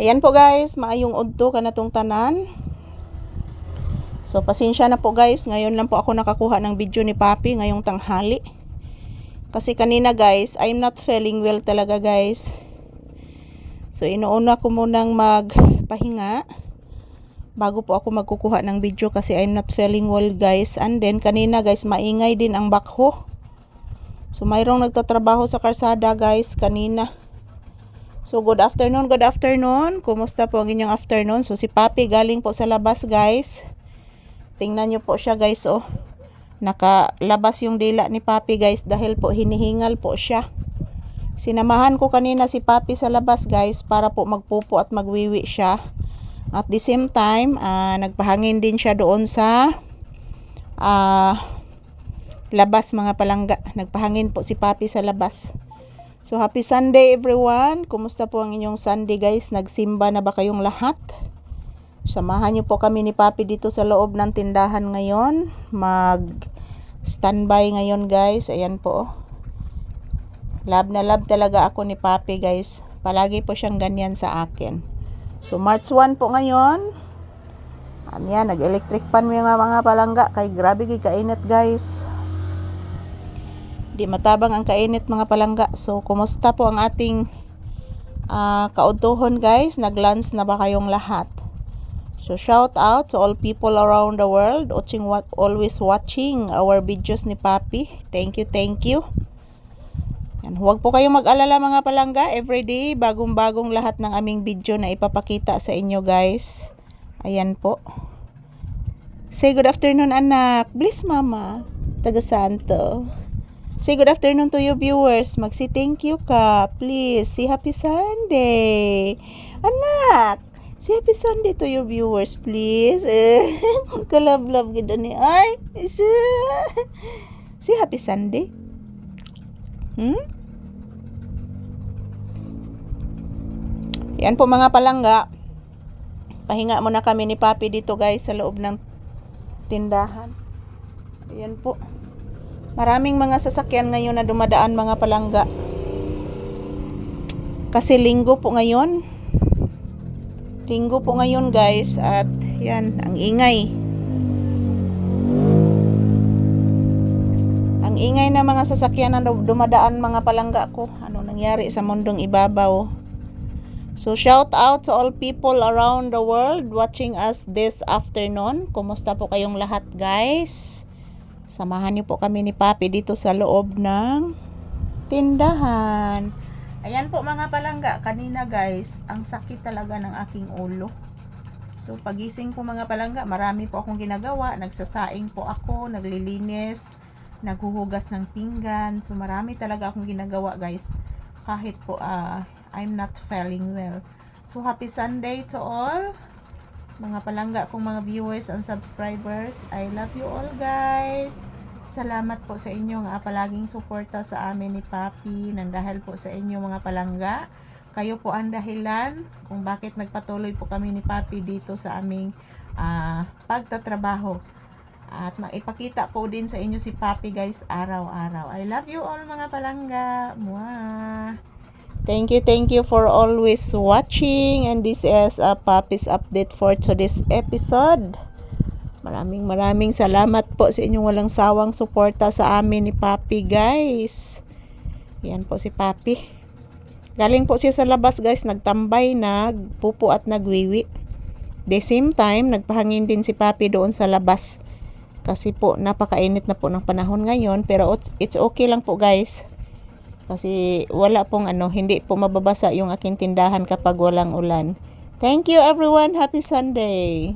Ayan po guys, maayong udto kanatong tanan. So pasensya na po guys, ngayon lang po ako nakakuha ng video ni Papi ngayong tanghali. Kasi kanina guys, I'm not feeling well talaga guys. So inuuna ko munang magpahinga bago po ako magkukuha ng video kasi I'm not feeling well guys. And then kanina guys, maingay din ang bakho. So mayroong nagtatrabaho sa karsada guys kanina. So good afternoon. Kumusta po ang inyong afternoon? So si Papi galing po sa labas guys. Tingnan nyo po siya guys oh. Nakalabas yung dila ni Papi guys dahil po hinihingal po siya. Sinamahan ko kanina si Papi sa labas guys para po magpupo at magwiwi siya. At the same time, nagpahangin din siya doon sa labas mga palangga. Nagpahangin po si Papi sa labas. So happy Sunday everyone. Kumusta po ang inyong Sunday guys? Nagsimba na ba kayong lahat? Samahan niyo po kami ni Papi dito sa loob ng tindahan ngayon. Mag-standby ngayon guys. Ayan po. Love na love talaga ako ni Papi guys. Palagi po siyang ganyan sa akin. So March 1 po ngayon. Ayan, nag-electric pan mo yung mga palangga. Kay grabe kainit guys. Di matabang ang kainit mga palangga. So kumusta po ang ating kaudtuhon guys? Nag-lunch na ba kayong lahat? So shout out to all people around the world always watching our videos ni Papi. Thank you. Yan, huwag po kayong mag-alala mga palangga. Everyday bagong-bagong lahat ng aming video na ipapakita sa inyo guys. Ayan po. Say good afternoon anak. Bless mama. Taga Santo. Say good afternoon to your viewers. Mag-say thank you ka. Please, say happy Sunday. Anak, say happy Sunday to your viewers, please. Kalab-lab ganda ni ay. Say happy Sunday. Yan po mga palangga. Pahinga muna kami ni Papi dito guys sa loob ng tindahan. Ayan po. Maraming mga sasakyan ngayon na dumadaan mga palangga. Kasi linggo po ngayon. Linggo po ngayon guys. At yan, ang ingay. Ang ingay na mga sasakyan na dumadaan mga palangga ko. Ano nangyari sa mundong ibabaw. So shout out to all people around the world watching us this afternoon. Kumusta po kayong lahat guys? Samahan niyo po kami ni Papi dito sa loob ng tindahan. Ayan po mga palangga, kanina guys, ang sakit talaga ng aking ulo. So pagising ko mga palangga, marami po akong ginagawa. Nagsasaing po ako, naglilinis, naghuhugas ng pinggan. So marami talaga akong ginagawa guys. Kahit po I'm not feeling well. So happy Sunday to all. Mga palangga kong mga viewers and subscribers, I love you all guys. Salamat po sa inyo nga palaging suporta sa amin ni Papi. Nang dahil po sa inyo mga palangga, kayo po ang dahilan kung bakit nagpatuloy po kami ni Papi dito sa aming pagtatrabaho. At maipakita po din sa inyo si Papi guys araw-araw. I love you all mga palangga. Mwah! Thank you for always watching, and this is a Papi's update for today's episode. Maraming salamat po sa inyong walang sawang suporta sa amin ni Papi guys. Yan po si Papi. Galing po siya sa labas guys, nagtambay, nagpupo at nagwiwi. The same time, nagpahangin din si Papi doon sa labas. Kasi po napakainit na po ng panahon ngayon, pero it's okay lang po guys. Kasi wala pong hindi po mababasa yung aking tindahan kapag walang ulan. Thank you everyone. Happy Sunday.